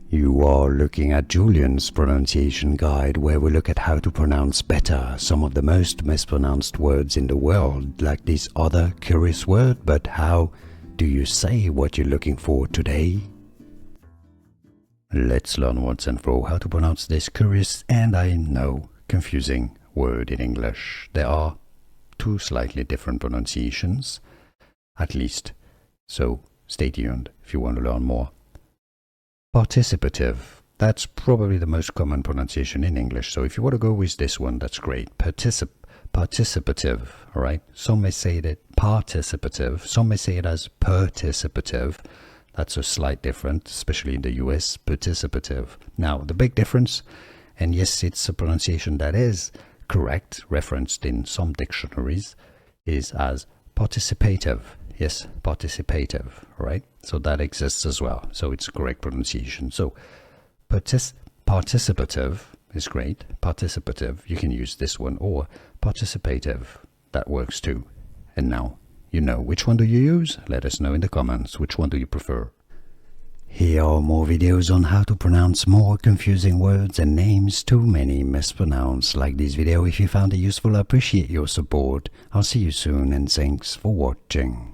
You are looking at Julian's pronunciation guide, where we look at how to pronounce better some of the most mispronounced words in the world, like this other curious word. But how do you say what you're looking for today? Let's learn once and for all how to pronounce this curious and, I know, confusing word in English. There are two slightly different pronunciations, at least, so stay tuned if you want to learn more. Participative, that's probably the most common pronunciation in English, so if you want to go with this one, that's great. Participative, alright? Some may say it participative, some may say it as participative. That's a slight difference, especially in the US, participative. Now, the big difference, and yes, it's a pronunciation that is correct, referenced in some dictionaries, is as participative. Yes, participative, right? So that exists as well. So it's correct pronunciation. So participative is great. Participative, you can use this one, or participative, that works too. And now you know which one do you use? Let us know in the comments. Which one do you prefer? Here are more videos on how to pronounce more confusing words and names too many mispronounced. Like this video if you found it useful. I appreciate your support. I'll see you soon and thanks for watching.